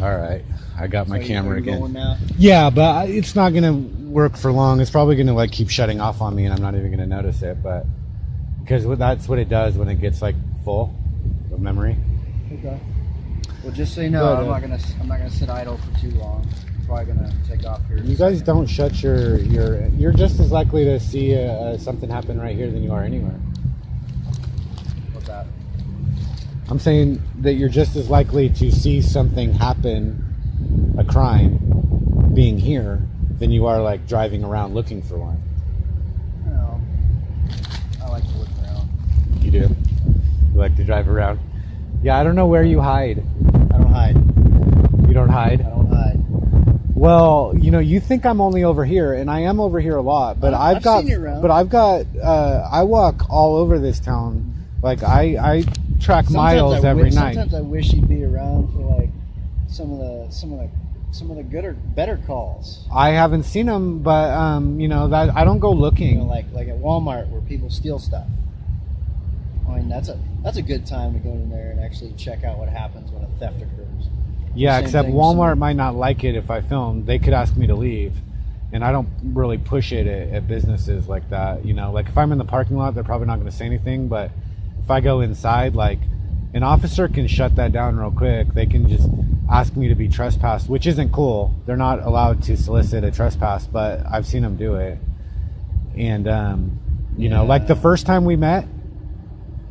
All right, I got my camera again. Going now? Yeah, but it's not gonna work for long. It's probably gonna like keep shutting off on me, and I'm not even gonna notice it. But because that's what it does when it gets like full of memory. Okay. Well, just so you know, I'm not gonna sit idle for too long. I'm probably gonna take off here. You guys don't shut your. You're just as likely to see something happen right here than you are anywhere. What's that? I'm saying that you're just as likely to see something happen, a crime, being here, than you are like driving around looking for one. No, I like to look around. You do? You like to drive around? Yeah, I don't know where you hide. I don't hide. You don't hide? I don't hide. Well, you know, you think I'm only over here, and I am over here a lot, but I've got, seen you around. but I've got, I walk all over this town. Like I track miles every night. Sometimes I wish you'd be around for like some of the good or better calls. I haven't seen them, but you know that I don't go looking. You know, like at Walmart where people steal stuff. I mean, that's a good time to go in there and actually check out what happens when a theft occurs. Yeah, except Walmart might not like it if I film. They could ask me to leave, and I don't really push it at businesses like that. You know, like if I'm in the parking lot, they're probably not going to say anything, but if I go inside, like an officer can shut that down real quick. They can just ask me to be trespassed, which isn't cool. They're not allowed to solicit a trespass, but I've seen them do it. And you know, like the first time we met,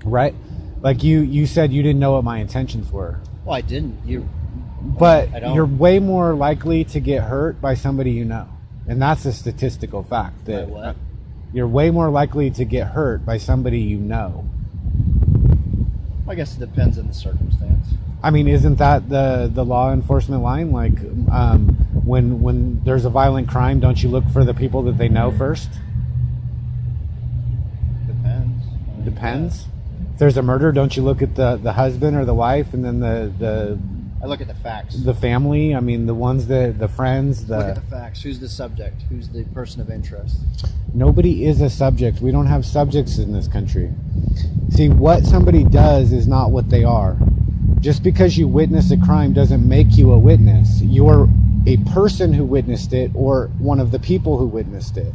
right? Like you said you didn't know what my intentions were. Well, I didn't. But you're way more likely to get hurt by somebody you know, and that's a statistical fact. That what? You're way more likely to get hurt by somebody you know. I guess it depends on the circumstance. I mean, isn't that the law enforcement line? Like, when there's a violent crime, don't you look for the people that they know first? Depends. Depends. If there's a murder, don't you look at the husband or the wife, and then the I look at the facts. The family. I mean, the ones the friends. Look at the facts. Who's the subject? Who's the person of interest? Nobody is a subject. We don't have subjects in this country. See, what somebody does is not what they are. Just because you witness a crime doesn't make you a witness. You're a person who witnessed it or one of the people who witnessed it.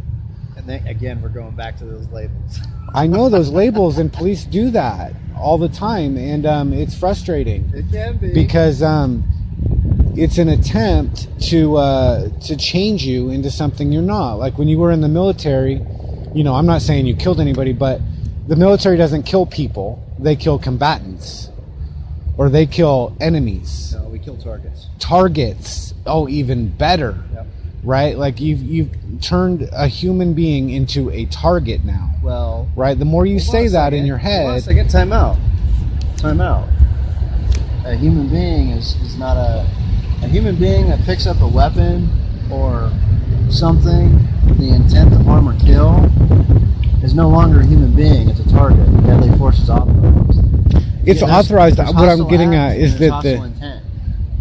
And then, again, we're going back to those labels. I know those labels, and police do that all the time, and it's frustrating. It can be. Because it's an attempt to change you into something you're not. Like when you were in the military, you know, I'm not saying you killed anybody, but the military doesn't kill people. They kill combatants. Or they kill enemies. No, we kill targets. Targets. Oh, even better. Yep. Right? Like you've turned a human being into a target now. Well, right? The more you say that in your head. Hold on a second. Time out. Time out. A human being is not a human being that picks up a weapon or something with the intent to harm or kill is no longer a human being. It's a target. Deadly force is authorized. It's authorized. What I'm getting at is that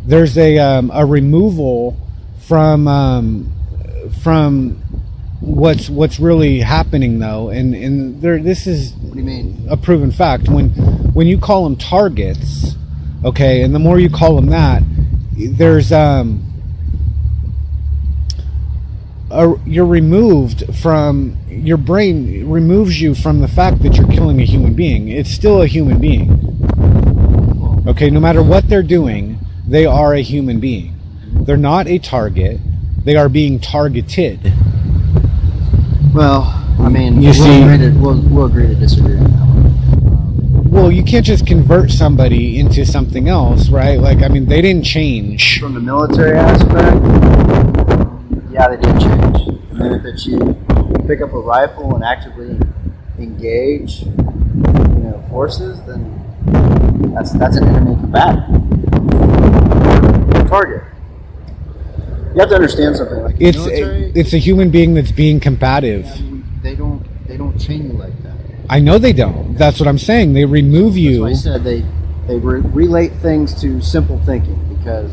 there's a removal from what's really happening though, and this is what do you mean? A proven fact. When you call them targets, okay, and the more you call them that, there's you're removed from your brain removes you from the fact that you're killing a human being. It's still a human being. Okay, no matter what they're doing, they are a human being. They're not a target. They are being targeted. Well, I mean, we'll agree to disagree on that one. Well, you can't just convert somebody into something else, right? Like, I mean, they didn't change. From the military aspect, yeah, they did change. The minute that you pick up a rifle and actively engage, forces, then that's an enemy combatant. Target. You have to understand something. Like it's a human being that's being combative. They don't chain you like that. I know they don't. That's what I'm saying. They remove you. That's why I said they relate things to simple thinking, because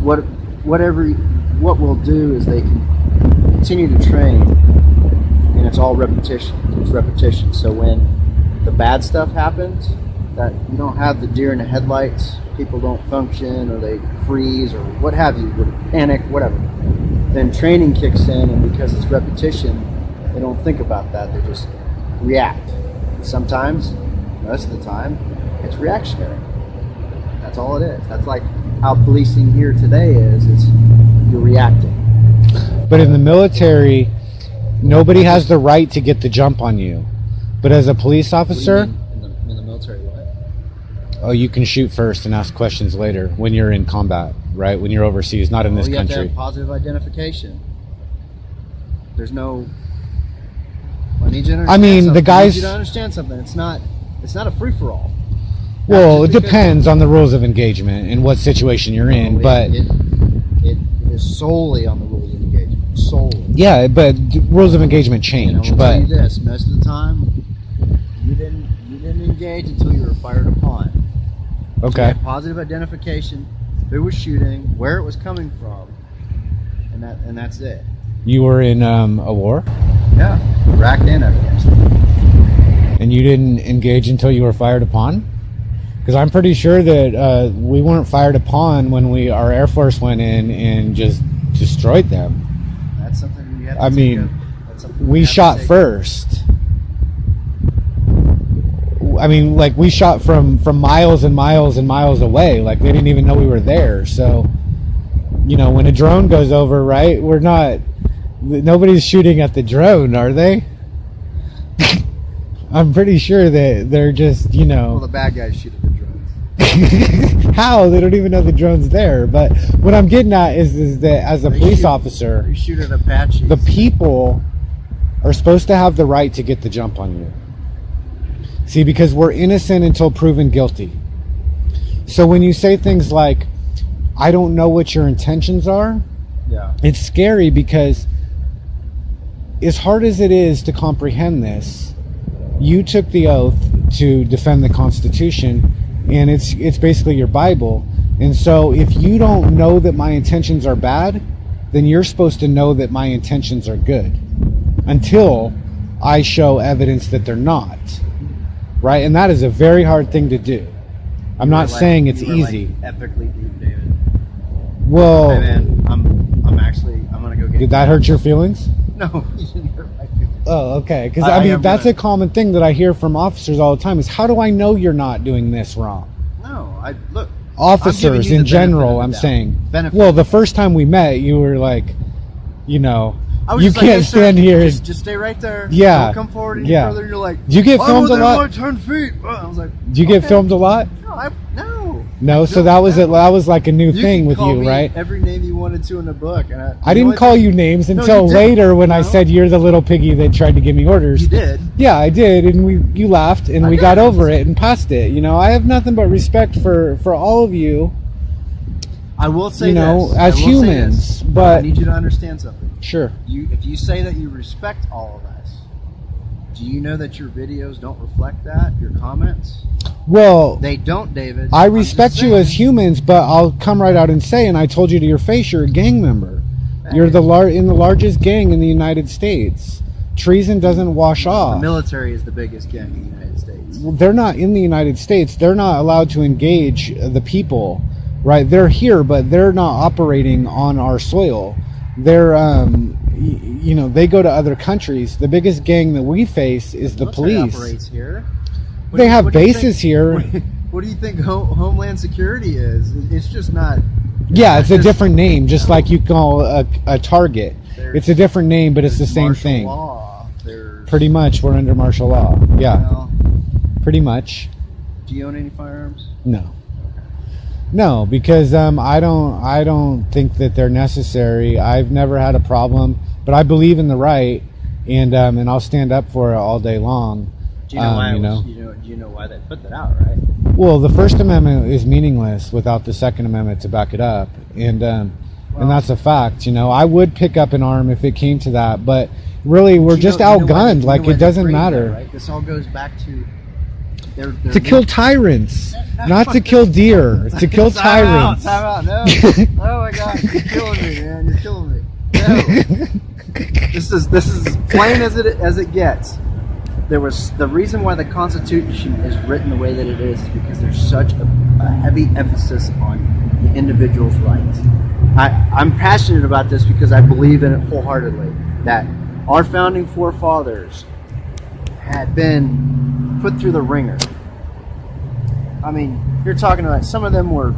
what we'll do is they can continue to train, and it's all repetition. It's repetition. So when the bad stuff happens, that you don't have the deer in the headlights, people don't function or they freeze or what have you, would panic, whatever. Then training kicks in, and because it's repetition, they don't think about that. They just react. Sometimes, most of the time, it's reactionary. That's all it is. That's like how policing here today is. It's you're reacting. But in the military, nobody has the right to get the jump on you. But as a police officer, in the military, what? Oh, you can shoot first and ask questions later when you're in combat, right? When you're overseas, not in this you have to country. have positive identification. There's no. I need you to understand I mean, something. the guys. I need you to understand something. It's not a free for all. Well, it depends on the rules of engagement and what situation you're in, but it is solely on the rules of engagement. Solely. Yeah, but rules of engagement change. I'll but tell you this: most of the time, you didn't engage until you were fired upon. So okay. you had positive identification, who was shooting, where it was coming from, and that's it. You were in a war, Yeah, Iraq and Afghanistan. and you didn't engage until you were fired upon. Because I'm pretty sure that we weren't fired upon when our Air Force went in and just destroyed them. That's something we have to I mean, we shot first. I mean, like, we shot from miles and miles and miles away. Like, they didn't even know we were there. So, you know, when a drone goes over, right, nobody's shooting at the drone, are they? I'm pretty sure that they're just, you know. Well, the bad guys shoot at the drones. How? They don't even know the drone's there. But what I'm getting at is that as a police officer, they shoot at Apaches. the people are supposed to have the right to get the jump on you. See, because we're innocent until proven guilty. So when you say things like, I don't know what your intentions are, yeah, it's scary, because as hard as it is to comprehend this, you took the oath to defend the Constitution, and it's basically your Bible. And so if you don't know that my intentions are bad, then you're supposed to know that my intentions are good until I show evidence that they're not. Right? And that is a very hard thing to do. I'm not saying it's easy. Epically deep, David. Well, Hey man, I'm gonna go get. did that hurt your feelings? No, you didn't hurt my feelings. Oh, okay. Because I mean, that's a common thing that I hear from officers all the time: is how do I know you're not doing this wrong? No, look. Officers in general, I'm saying. Well, the first time we met, you were like, you know, you can't stand here. Just stay right there. Yeah. Don't come forward any further. You're like, do you get filmed a lot? 10 feet. I was like, do you get filmed a lot? No. No. So that was like a new thing with you, right? Every name you wanted to in the book. And I didn't call you names until later when I said you're the little piggy that tried to give me orders. You did. Yeah, I did, and you laughed, and we got over it and passed it. You know, I have nothing but respect for all of you. I will say, you know, this. as humans, but I need you to understand something. Sure. If you say that you respect all of us, do you know that your videos don't reflect that? Your comments? Well, they don't, David. I respect you as humans, but I'll come right out and say, and I told you to your face, you're a gang member. You're in the largest gang in the United States. Treason doesn't wash off. The military is the biggest gang in the United States. Well, they're not in the United States. They're not allowed to engage the people, right? They're here, but they're not operating on our soil. They're, you know, they go to other countries. The biggest gang that we face is the police. Operates here. They have bases here. What do you think Homeland Security is? It's just not. Yeah, it's a different name, just like you call a target. It's a different name, but it's the same thing. Law. Pretty much, we're under martial law. Yeah, well, pretty much. Do you own any firearms? No. No, because I don't think that they're necessary. I've never had a problem, but I believe in the right, and I'll stand up for it all day long. Do you know why? Do you know why they put that out, right? Well, the First Amendment is meaningless without the Second Amendment to back it up, and that's a fact. You know, I would pick up an arm if it came to that, but really, we're just outgunned. Like, it doesn't matter. Right? This all goes back to to kill tyrants, not to kill deer. To kill tyrants. Time out. No. Oh my God, you're killing me, man. You're killing me. No. This is plain as it gets. there was the reason why the Constitution is written the way that it is because there's such a heavy emphasis on the individual's rights. I'm passionate about this because I believe in it wholeheartedly, that our founding forefathers had been put through the ringer. I mean, you're talking about some of them were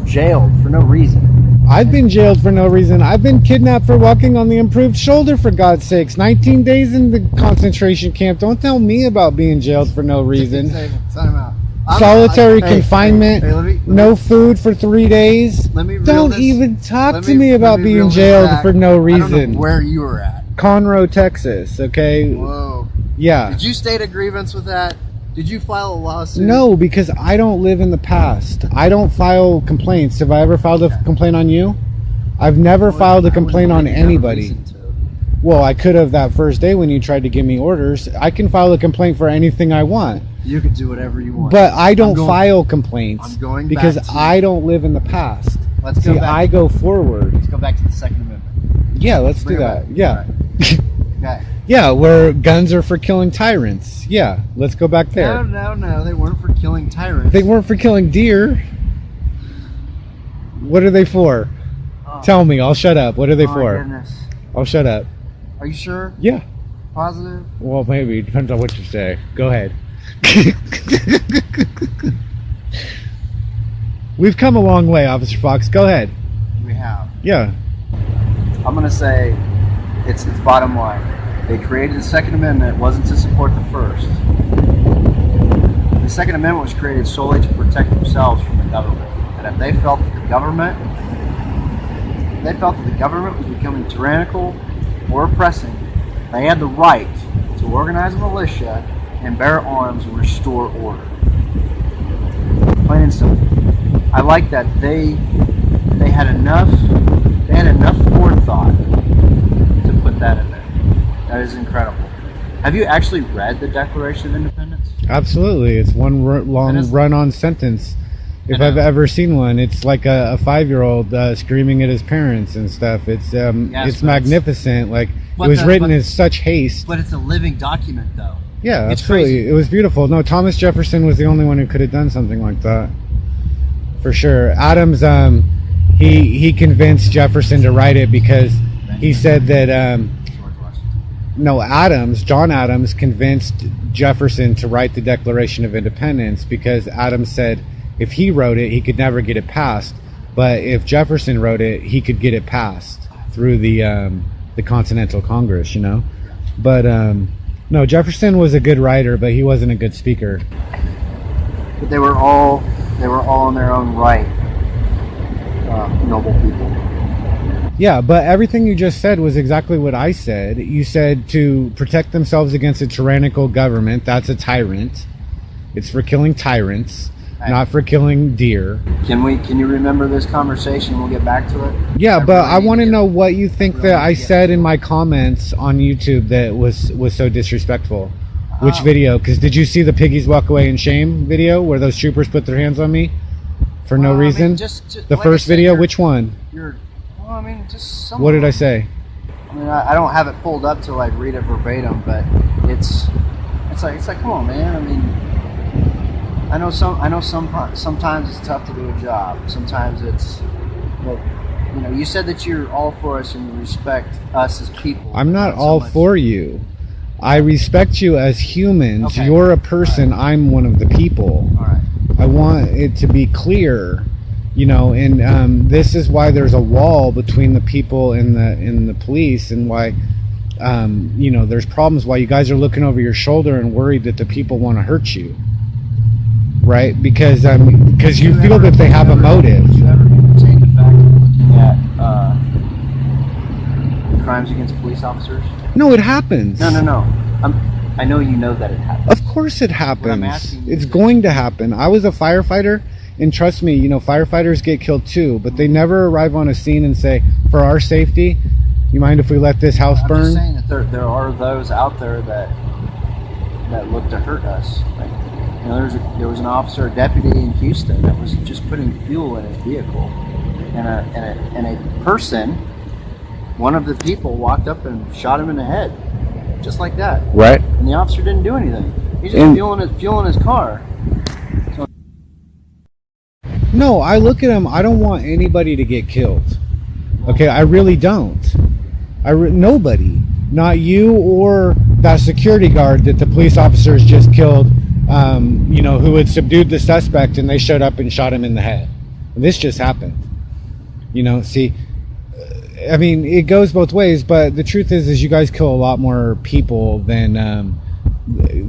jailed for no reason. I've been jailed for no reason. I've been kidnapped for walking on the improved shoulder, for God's sakes. 19 days in the concentration camp. Don't tell me about being jailed for no reason. Time out. Solitary confinement, let me no food for 3 days. Don't even talk to me about being jailed for no reason. I don't know where you were at. Conroe, Texas, okay? Whoa. Yeah. Did you state a grievance with that? Did you file a lawsuit? No, because I don't live in the past. I don't file complaints. Have I ever filed a complaint on you? I've never filed a complaint on anybody. Well, I could have that first day when you tried to give me orders. I can file a complaint for anything I want. You can do whatever you want. But I don't file complaints because back to I don't live in the past. Let's go back. I go forward. Let's go back to the Second Amendment. Yeah, let's do that. Yeah. Right. Okay. Yeah, where guns are for killing tyrants. Yeah, let's go back there. No, they weren't for killing tyrants. They weren't for killing deer. What are they for? Oh. Tell me, I'll shut up. What are they Oh, for? my goodness. I'll shut up. Are you sure? Yeah. Positive? Well, maybe. Depends on what you say. Go ahead. We've come a long way, Officer Fox. Go ahead. We have. Yeah. I'm going to say it's bottom line. They created the Second Amendment. It wasn't to support the First. The Second Amendment was created solely to protect themselves from the government. And if they felt that the government was becoming tyrannical or oppressing, they had the right to organize a militia and bear arms and restore order. Plain and simple. I like that they had enough forethought to put that in there. That is incredible. Have you actually read the Declaration of Independence? Absolutely. It's one long run-on sentence. If I've ever seen one, it's like a 5-year-old screaming at his parents and stuff. It's magnificent. Like it was written in such haste. But it's a living document, though. Yeah, it's absolutely. crazy. It was beautiful. No, Thomas Jefferson was the only one who could have done something like that, for sure. Adams, he convinced Jefferson to write it because he said that. John Adams convinced Jefferson to write the Declaration of Independence because Adams said if he wrote it, he could never get it passed. But if Jefferson wrote it, he could get it passed through the Continental Congress, you know. But no, Jefferson was a good writer, but he wasn't a good speaker. But they were all in their own right, noble people. Yeah, but everything you just said was exactly what I said. You said to protect themselves against a tyrannical government. That's a tyrant. It's for killing tyrants, not for killing deer. Can you remember this conversation? We'll get back to it. Yeah, but I want to know what you think that I said in my comments on YouTube that was so disrespectful. Which video? Because did you see the piggies walk away in shame video where those troopers put their hands on me for no reason? I mean, just the like first video. Which one? What did I say? I mean, I don't have it pulled up to like read it verbatim, but it's like come on, man. I mean, I know sometimes it's tough to do a job. Sometimes it's, well, you know, you said that you're all for us and you respect us as people. I'm not all for you. I respect you as humans. Okay. You're a person. Right. I'm one of the people. All right. I want it to be clear. You know, and this is why there's a wall between the people and the police, and why, you know, there's problems. Why you guys are looking over your shoulder and worried that the people want to hurt you, right? Because you feel that they have a motive. Did you ever entertain the fact of looking at crimes against police officers? No, it happens. No. I know you know that it happens. Of course, it happens. It's going to happen. I was a firefighter. And trust me, you know, firefighters get killed too, but they never arrive on a scene and say, for our safety, you mind if we let this house burn? I'm just saying that there are those out there that look to hurt us. Like, you know, there was an officer, a deputy in Houston that was just putting fuel in his vehicle, and a person, one of the people, walked up and shot him in the head. just like that. Right. And the officer didn't do anything. He's just fueling his car. So, no, I look at him. I don't want anybody to get killed. Okay, I really don't. Nobody, not you or that security guard that the police officers just killed. Who had subdued the suspect and they showed up and shot him in the head. This just happened. It goes both ways, but the truth is you guys kill a lot more people than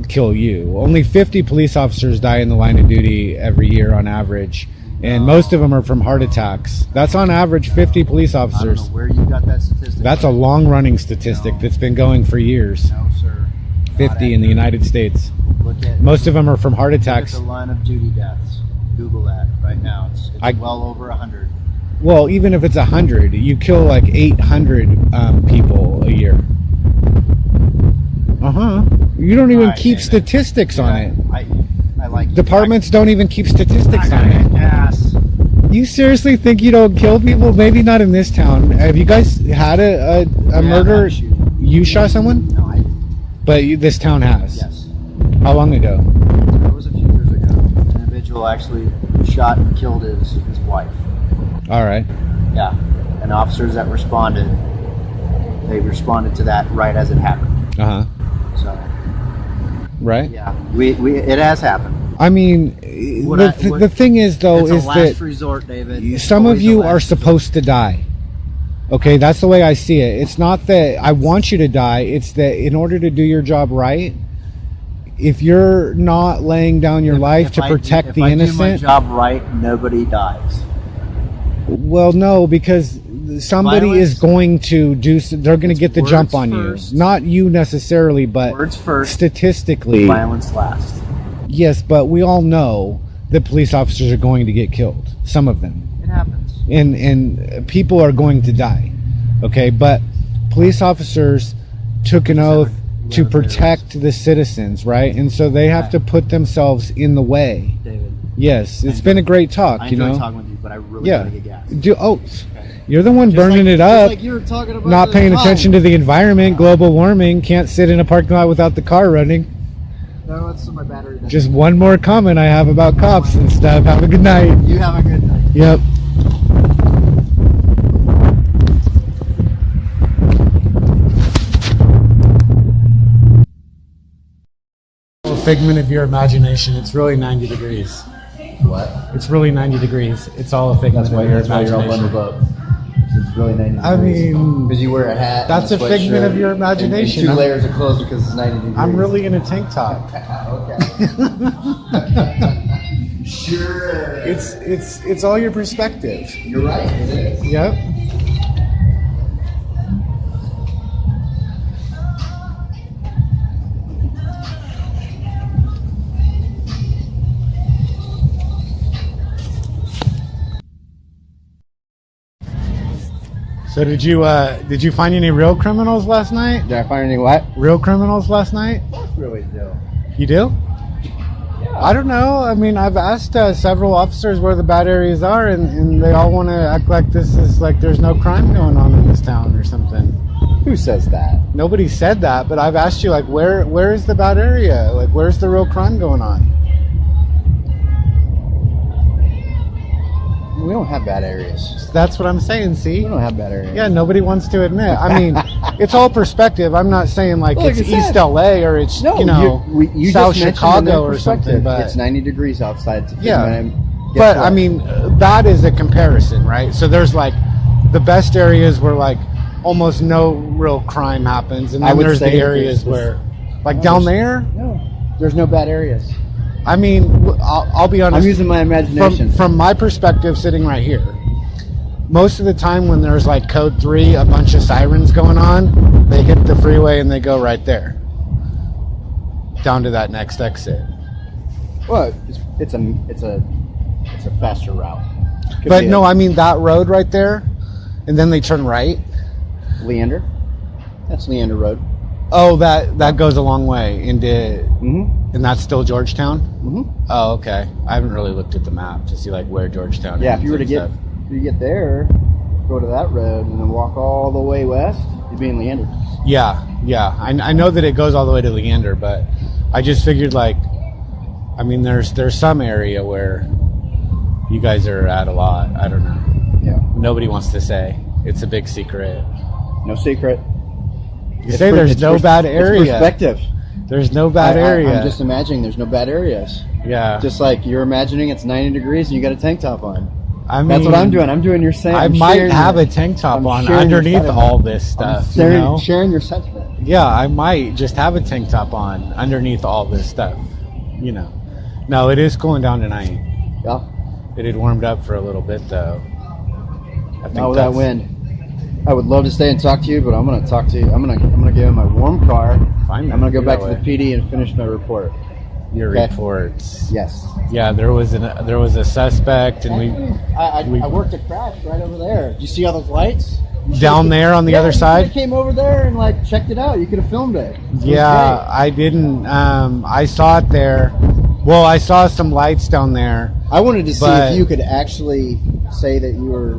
kill you. Only 50 police officers die in the line of duty every year on average, and most of them are from heart attacks. That's on average 50 police officers. I don't know where you got that statistic. That's a long-running statistic that's been going for years. No, sir. 50 in the United States. Most of them are from heart attacks. Look at the line of duty deaths. Google that right now. It's well over 100. Well, even if it's 100, you kill like 800 people a year. You don't even keep statistics on it. I like departments don't even keep statistics on it. Yes. You seriously think you don't kill people? Maybe not in this town. Have you guys had a murder? You shot someone? No, I didn't. But this town has. Yes. How long ago? That was a few years ago. An individual actually shot and killed his wife. All right. Yeah. And officers that responded, they responded to that right as it happened. So. Right. Yeah. It has happened. I mean, the thing is though it's is a last that resort, David. some of you are supposed to die. Okay, that's the way I see it. It's not that I want you to die. It's that in order to do your job right, if you're not laying down your life to protect the innocent, if I do my job right, nobody dies. Well, no, because somebody is going to do. They're going to get the jump on you. Not you necessarily, but words first. Statistically, violence last. Yes, but we all know that police officers are going to get killed. Some of them. It happens. And people are going to die. Okay, but police officers took an oath to protect the citizens, right? And so they have to put themselves in the way. David. Yes, it's been a great talk. I enjoy talking with you, but I really gotta get gas. You're the one burning it up. Like you were talking about not paying attention to the environment, global warming. Can't sit in a parking lot without the car running. No, it's my battery. Just one more comment I have about cops and stuff. Have a good night. You have a good night. Yep. A figment of your imagination. It's really 90 degrees. What? It's really 90 degrees. It's all a figment of your imagination. You're all bundled up. It's really 90 degrees. I mean, because you wear a hat. That's a figment of your imagination. And 2 layers of clothes because it's 90 degrees. I'm really in a tank top. Okay. Sure. It's all your perspective. You're right. It is. Yep. So did you find any real criminals last night? Did I find any what? Real criminals last night? Really do. You do? Yeah. I don't know. I mean, I've asked several officers where the bad areas are, and they all want to act like this is like there's no crime going on in this town or something. Who says that? Nobody said that, but I've asked you like where is the bad area? Like where's the real crime going on? We don't have bad areas. That's what I'm saying, see? We don't have bad areas. Yeah, nobody wants to admit. I mean, it's all perspective. I'm not saying like it's East LA or it's, you South Chicago or something. But it's 90 degrees outside. But I mean, that is a comparison, right? So there's like the best areas where like almost no real crime happens. And then there's the areas where, like down there? No, there's no bad areas. I mean, I'll be honest. I'm using my imagination. From my perspective, sitting right here, most of the time when there's like code 3, a bunch of sirens going on, they hit the freeway and they go right there, down to that next exit. Well, it's a faster route. But no, I mean that road right there, and then they turn right. Leander. That's Leander Road. Oh, that goes a long way into. Mm-hmm. And that's still Georgetown? Mm-hmm. Oh, okay. I haven't really looked at the map to see like where Georgetown is. Yeah, if you were to get there, go to that road and then walk all the way west, be in Leander. Yeah. I know that it goes all the way to Leander, but I just figured like, I mean, there's some area where you guys are at a lot. I don't know. Yeah. Nobody wants to say. It's a big secret. No secret. You say there's no bad area. It's perspective. There's no bad area. I'm just imagining there's no bad areas. Yeah. Just like you're imagining it's 90 degrees and you got a tank top on. I mean, that's what I'm doing. I'm doing your same. I might have a tank top on underneath all this stuff. Sharing your sentiment. Yeah, I might just have a tank top on underneath all this stuff. You know. No, it is cooling down tonight. Yeah. It had warmed up for a little bit though. Not with that wind. I would love to stay and talk to you, but I'm going to talk to you. I'm going to get in my warm car. Fine, I'm going to go back to the PD and finish my report. Your reports. Yes. Yeah, there was a suspect, and I worked a crash right over there. Do you see all those lights? Down there on the other side? I came over there and like checked it out. You could have filmed it. Yeah, I didn't. I saw it there. Well, I saw some lights down there. I wanted to see if you could actually say that you were,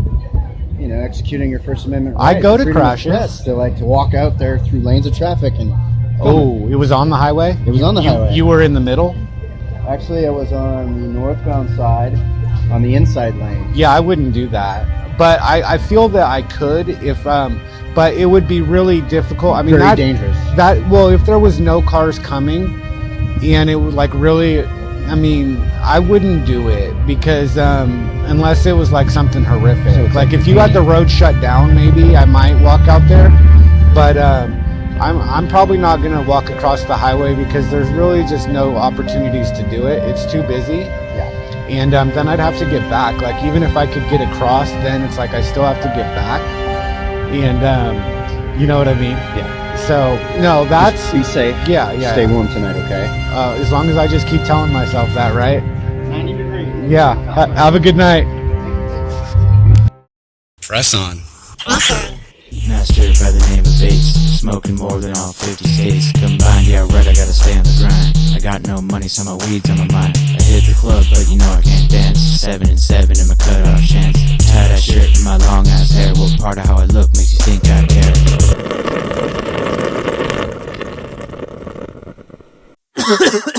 executing your First Amendment right. I go to crashes. To walk out there through lanes of traffic and. Oh, it was on the highway? It was on the highway. You were in the middle? Actually, I was on the northbound side, on the inside lane. Yeah, I wouldn't do that. But I feel that I could if, but it would be really difficult. I mean, very dangerous. If there was no cars coming and it was like really, I mean, I wouldn't do it because unless it was like something horrific. So like if you had the road shut down, maybe I might walk out there. But I'm probably not going to walk across the highway because there's really just no opportunities to do it. It's too busy. Yeah. And then I'd have to get back. Like even if I could get across, then it's like I still have to get back. And you know what I mean? Yeah. So no, that's just be safe. Yeah. Stay warm tonight, okay? As long as I just keep telling myself that, right? 90 degrees. Yeah. Have a good night. Press on. Master by the name of Bates, smoking more than all 50 states combined. Yeah, right, I gotta stay on the grind. I got no money, so my weed's on my mind. I hit the club, but I can't dance. 7 and 7 in my cutoff chance. Tie that shirt in my long ass hair. What part of how I look makes you think I care?